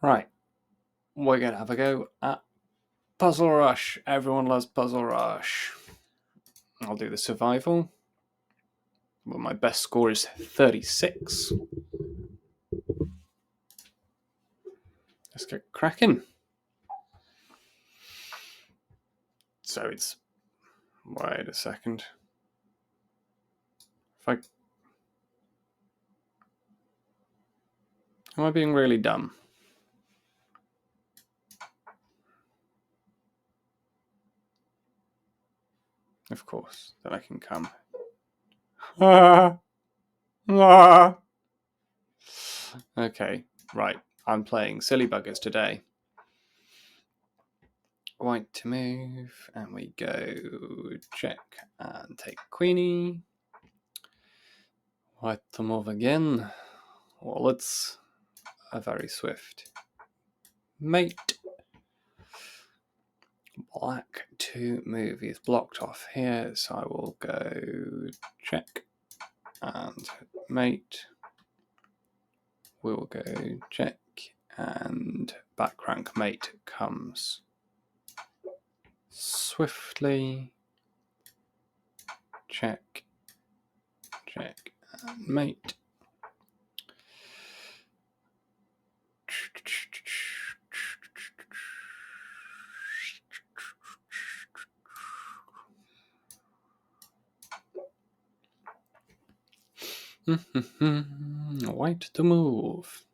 Right, we're going to have a go at Puzzle Rush. Everyone loves Puzzle Rush. I'll do the survival. Well, my best score is 36. Let's get cracking. So it's... Wait a second. Am I being really dumb? Of course, then I can come. Okay, right. I'm playing Silly Buggers today. White to move, and we go check and take Queenie. White to move again. Well, it's a very swift mate. Black to move is blocked off here, so I will go check and mate. We'll go check and back rank mate comes swiftly. Check, check and mate. White to move.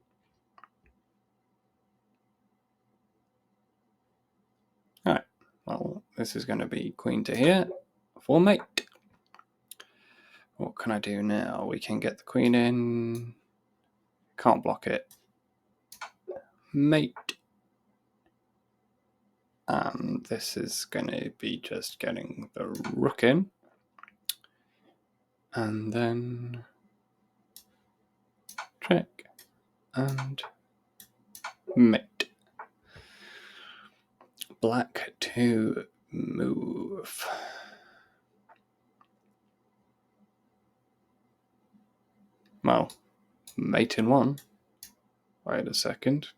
Alright, well, this is going to be queen to here for mate. What can I do now? We can get the queen in. Can't block it. Mate. And this is going to be just getting the rook in. And then check and mate. Black to move. Well, mate in one. Wait a second.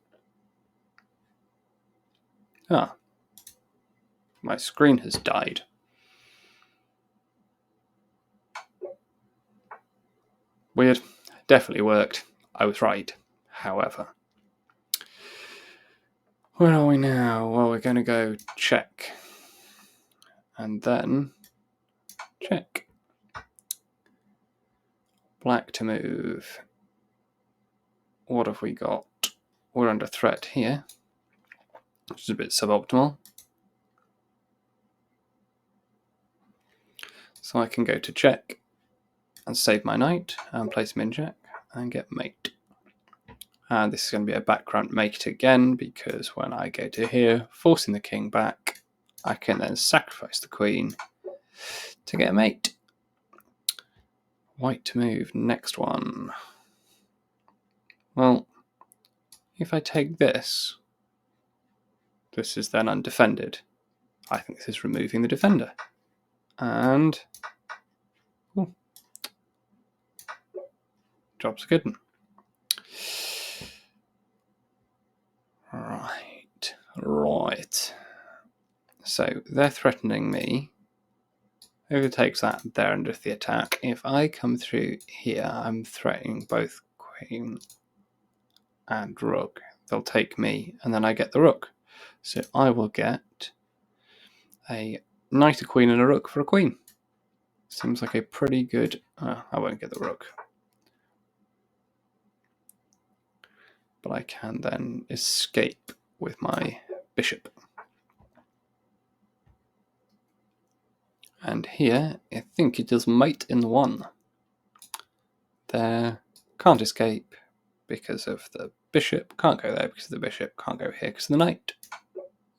Ah, my screen has died. Weird. Definitely worked. I was right. However, where are we now? Well, we're going to go check. And then check. Black to move. What have we got? We're under threat here, which is a bit suboptimal. So I can go to check and save my knight and place him in check and get mate. And this is going to be a background mate again, because when I go to here, forcing the king back, I can then sacrifice the queen to get a mate. White to move, next one. Well, if I take this, this is then undefended. I think this is removing the defender. And ooh, job's a good one. Right. So they're threatening me. Whoever takes that, they're under the attack. If I come through here, I'm threatening both queen and rook. They'll take me, and then I get the rook. So I will get a knight, a queen, and a rook for a queen. Seems like a pretty good... I won't get the rook. But I can then escape with my bishop. And here, I think it is mate in one. There, can't escape because of the bishop. Can't go there because of the bishop. Can't go here because of the knight.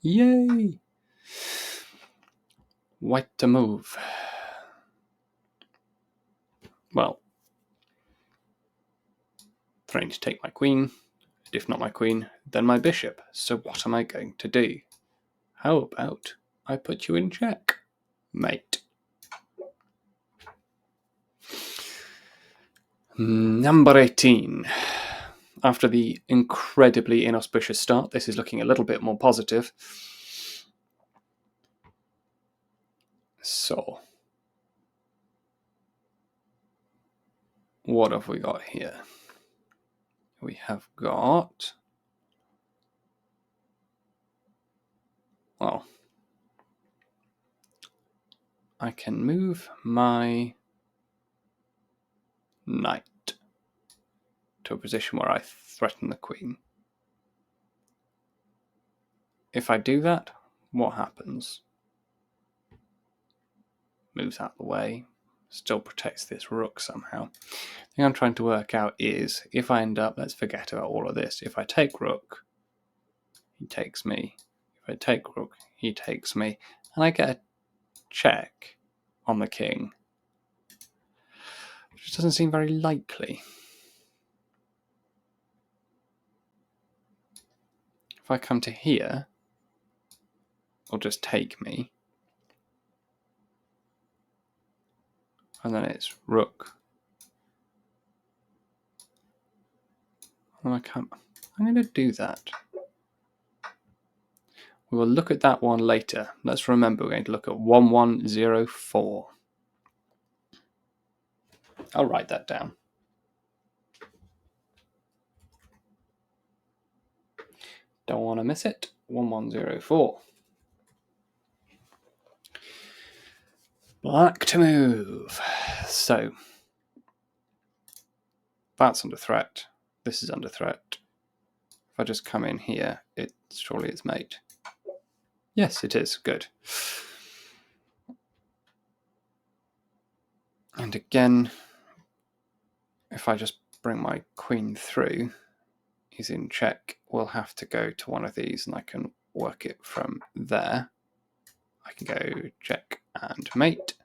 Yay! White to move. Well, threatening to take my queen. If not my queen, then my bishop. So what am I going to do? How about I put you in check, mate? Number 18. After the incredibly inauspicious start, this is looking a little bit more positive. So, what have we got here? We have got... Well, I can move my knight to a position where I threaten the queen. If I do that, what happens? Moves out of the way, still protects this rook somehow. The thing I'm trying to work out is, if I end up, let's forget about all of this, if I take rook, he takes me. If I take rook, he takes me. And I get a check on the king, which doesn't seem very likely. If I come to here, it'll just take me. And then it's rook. And I can't. I'm going to do that. We will look at that one later. Let's remember we're going to look at 1104. I'll write that down. Don't want to miss it. 1104. Black to move. So, that's under threat. This is under threat. If I just come in here, surely it's mate. Yes, it is. Good. And again, if I just bring my queen through, he's in check. We'll have to go to one of these, and I can work it from there. I can go check and mate.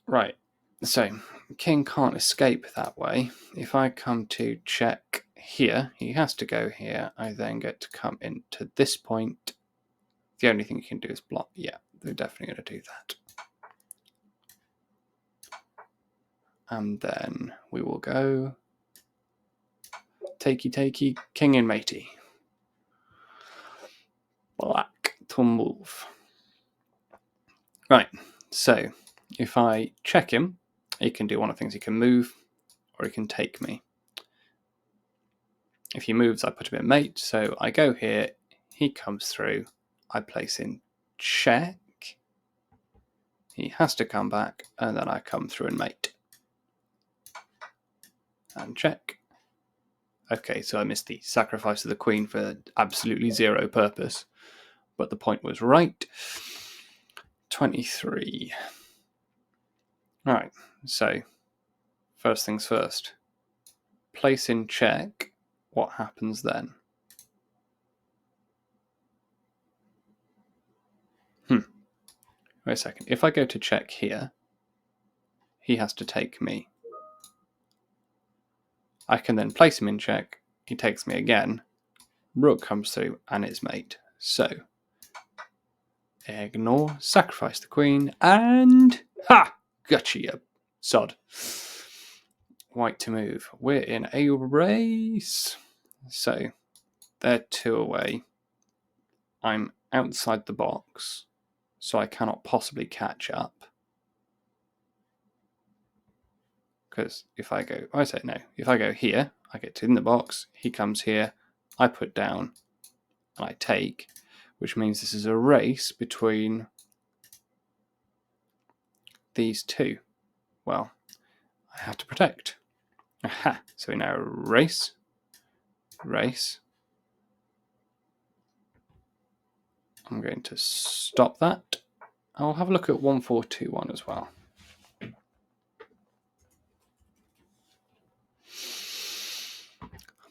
Right, so king can't escape that way. If I come to check here, he has to go here. I then get to come into this point. The only thing you can do is block. Yeah, they're definitely going to do that. And then we will go takey, king and matey. Black to move. Right, so if I check him, he can do one of the things. He can move, or he can take me. If he moves, I put him in mate. So I go here, he comes through, I place in check. He has to come back, and then I come through and mate. And check. Okay, so I missed the sacrifice of the queen for absolutely zero purpose. But the point was right. 23. Alright, so first things first. Place in check. What happens then? Wait a second. If I go to check here, he has to take me. I can then place him in check. He takes me again. Rook comes through and it's mate. So, ignore, sacrifice the queen, and ha! Gotcha, you sod. White to move. We're in a race. So, they're 2 away. I'm outside the box, so I cannot possibly catch up. Because if I go, if I go here, I get in the box, he comes here, I put down, and I take, which means this is a race between these two. Well, I have to protect. Aha! So we now race. I'm going to stop that. I'll have a look at 1421 as well.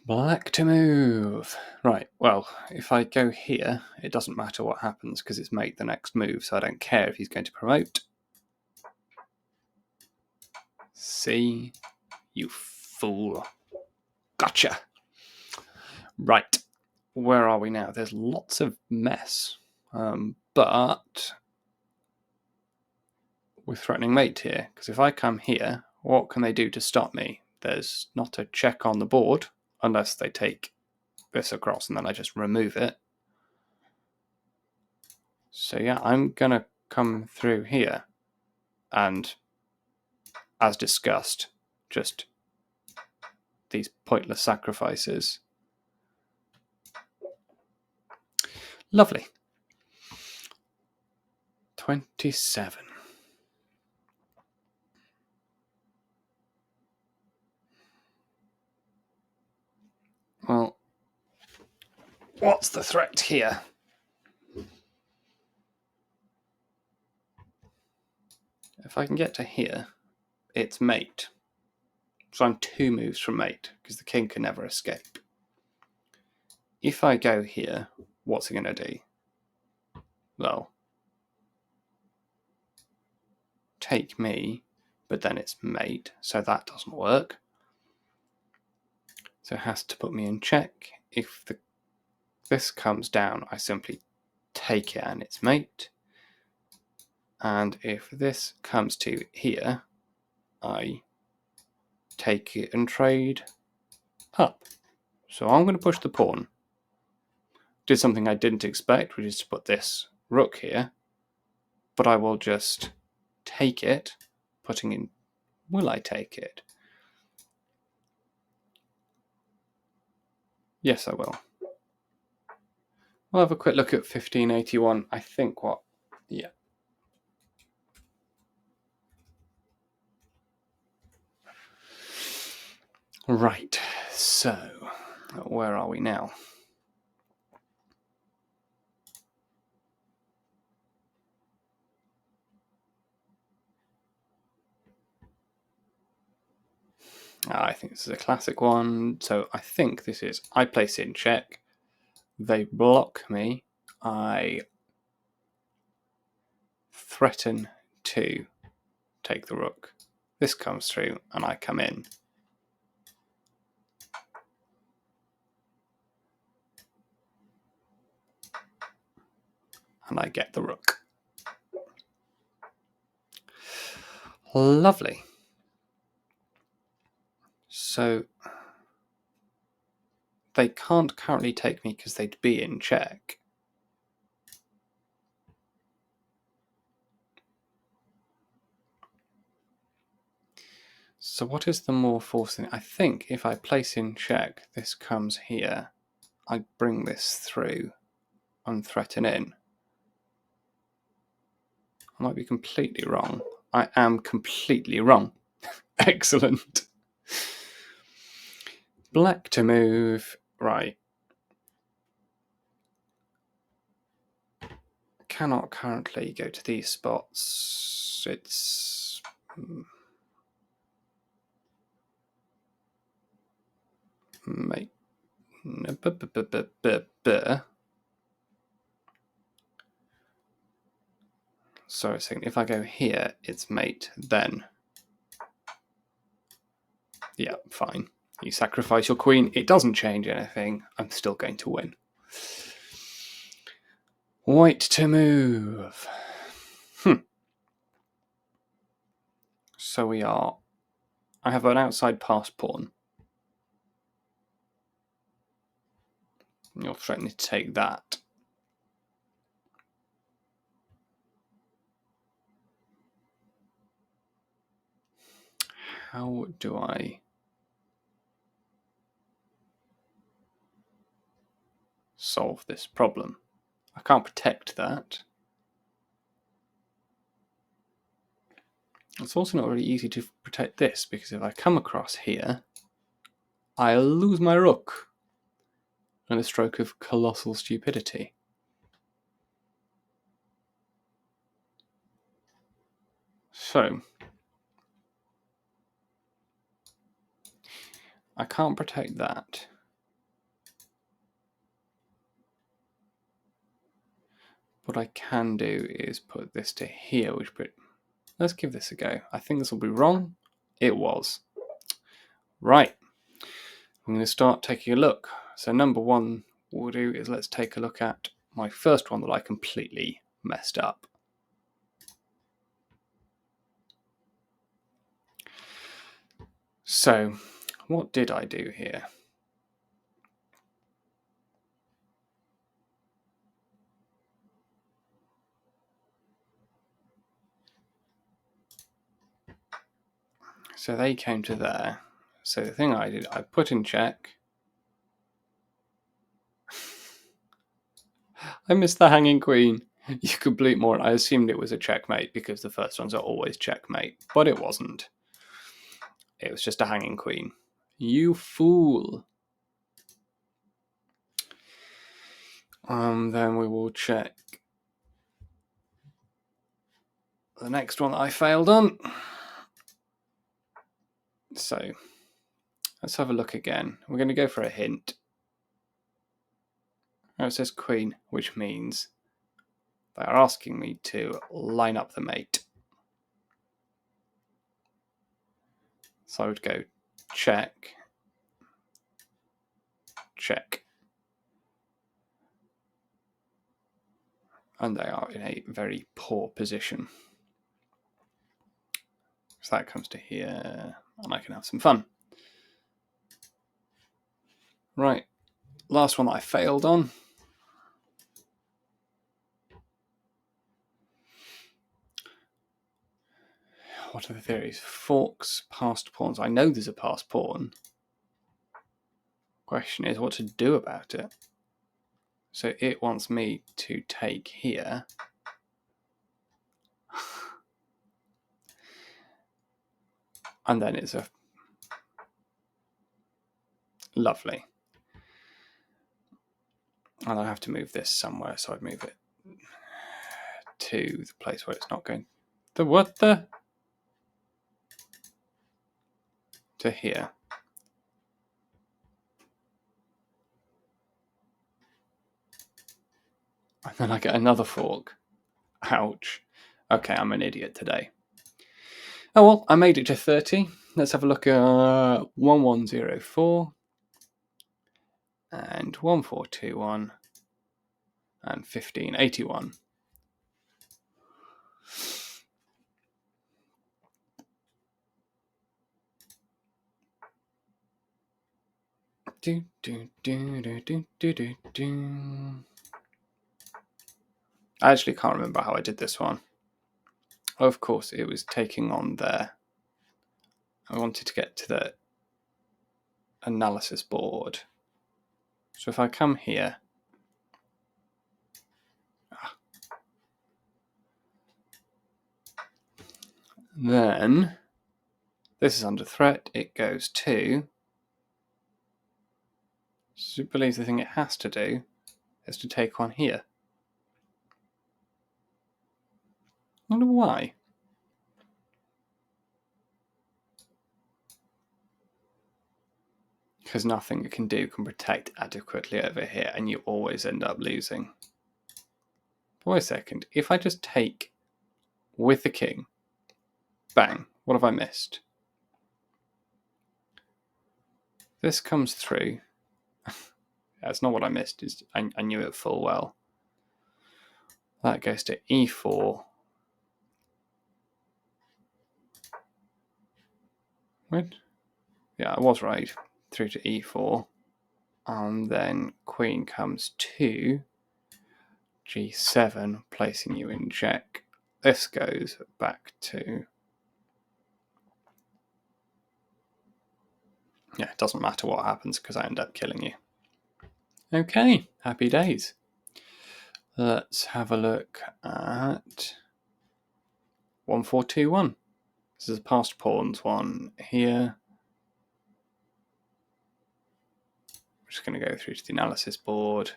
Black to move. Right, well, if I go here, it doesn't matter what happens because it's mate the next move, so I don't care if he's going to promote. See? You fool. Gotcha. Right, where are we now? There's lots of mess, but we're threatening mate here, because if I come here, what can they do to stop me? there's not a check on the board unless they take this across and then I just remove it. So yeah, I'm going to come through here and, as discussed, just these pointless sacrifices. Lovely. 27. Well, what's the threat here? If I can get to here, it's mate. So I'm 2 moves from mate, because the king can never escape. If I go here, what's it going to do? Well, take me, but then it's mate, so that doesn't work. So it has to put me in check. If this comes down, I simply take it and it's mate. And if this comes to here, I take it and trade up. So I'm going to push the pawn. Did something I didn't expect, which is to put this rook here. But I will just take it, putting in, will I take it? Yes, I will. We'll have a quick look at 1581. I think what, yeah. Right, so where are we now? I think this is a classic one. So I think this is, I place in check, they block me, I threaten to take the rook. This comes through and I come in. And I get the rook. Lovely. So they can't currently take me because they'd be in check. So what is the more forcing? I think if I place in check, this comes here. I bring this through and threaten in. I might be completely wrong. I am completely wrong. Excellent. Black to move. Right. Cannot currently go to these spots. It's... mate. Sorry a second. If I go here, it's mate, then... yeah, fine. You sacrifice your queen. It doesn't change anything. I'm still going to win. White to move. So we are... I have an outside pass pawn. You're threatening to take that. How do I... solve this problem? I can't protect that. It's also not really easy to protect this, because if I come across here, I lose my rook in a stroke of colossal stupidity. So, I can't protect that. What I can do is put this to here, which put... let's give this a go. I think this will be wrong. It was. Right. I'm going to start taking a look. So number one we'll do is let's take a look at my first one that I completely messed up. So What did I do here? So they came to there. So the thing I did, I put in check. I missed the hanging queen. You complete more. I assumed it was a checkmate because the first ones are always checkmate, but it wasn't. It was just a hanging queen. You fool. Then we will check the next one that I failed on. So let's have a look again. We're going to go for a hint. Oh, it says queen, which means they are asking me to line up the mate. So I would go check, check. And they are in a very poor position. So that comes to here, and I can have some fun. Right, last one that I failed on. What are the theories? Forks, passed pawns. I know there's a passed pawn. Question is what to do about it. So it wants me to take here. And then it's a lovely. And I have to move this somewhere, so I'd move it to the place where it's not going. The what the? To here. And then I get another fork. Ouch. Okay, I'm an idiot today. Oh well, I made it to 30. Let's have a look at 1104 and 1421 and 1581. I actually can't remember how I did this one. Of course, it was taking on there. I wanted to get to the analysis board. So if I come here, then this is under threat. It goes to. So it believes the thing it has to do is to take one here. I wonder why. Because nothing it can do can protect adequately over here, and you always end up losing. But wait a second. If I just take with the king, bang, what have I missed? This comes through. That's not what I missed. I knew it full well. That goes to e4. Wait. Yeah, I was right. Through to e4. And then queen comes to g7, placing you in check. This goes back to. Yeah, it doesn't matter what happens because I end up killing you. Okay, happy days. Let's have a look at 1421. This is a passed pawns one here. I'm just going to go through to the analysis board.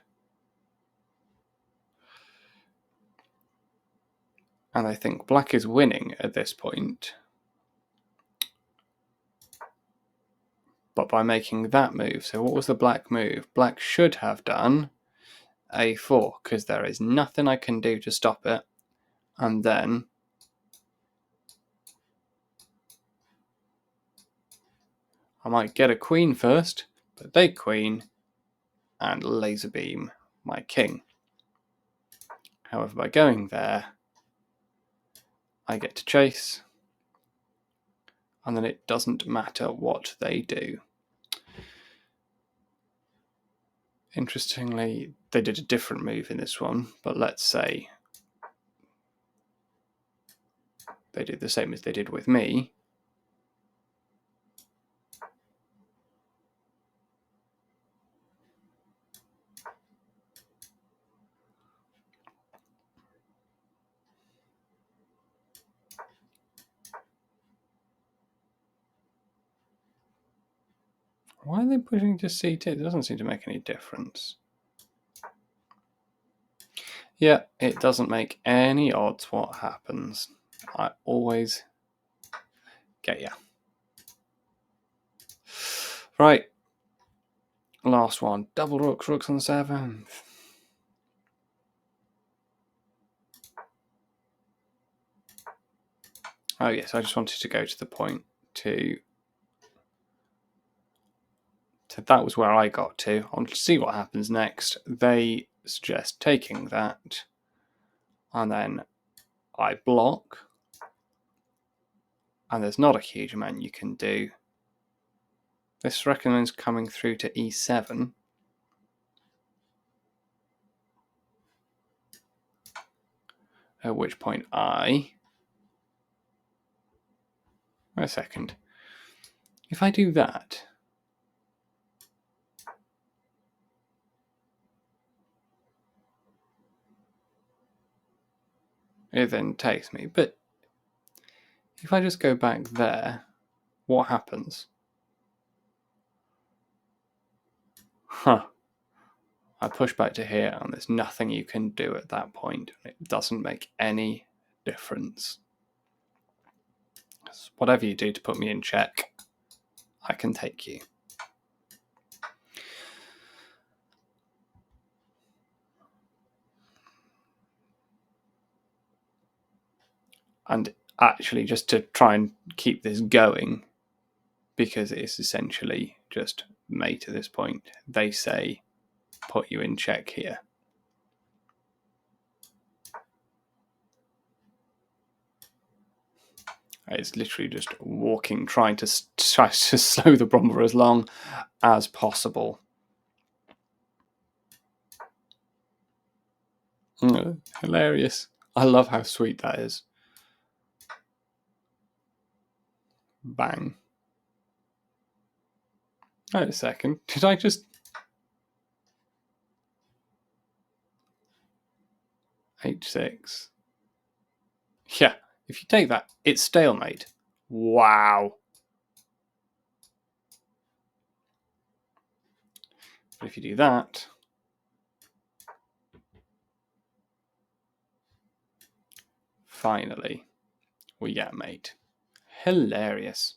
And I think black is winning at this point. But by making that move, so what was the black move? Black should have done a4, because there is nothing I can do to stop it. And then I might get a queen first, but they queen, and laser beam my king. However, by going there, I get to chase, and then it doesn't matter what they do. Interestingly, they did a different move in this one, but let's say they did the same as they did with me. Why are they pushing to C2? It doesn't seem to make any difference. Yeah, it doesn't make any odds what happens. I always get ya. Right. Last one. Double rooks, rooks on 7th. Oh yes, I just wanted to go to the point to that was where I got to. I want to see what happens next. They suggest taking that, and then I block, and there's not a huge amount you can do. This recommends coming through to E7. At which point wait a second. If I do that, it then takes me. But if I just go back there, what happens? Huh. I push back to here, and there's nothing you can do at that point. It doesn't make any difference. Whatever you do to put me in check, I can take you. And actually, just to try and keep this going, because it's essentially just mate at this point, they say, put you in check here. It's literally just walking, trying to slow the Bromber as long as possible. Hilarious. I love how sweet that is. Bang. Wait a second. Did I just... H6. Yeah, if you take that, it's stalemate. Wow. But if you do that... Finally, we get mate. Hilarious.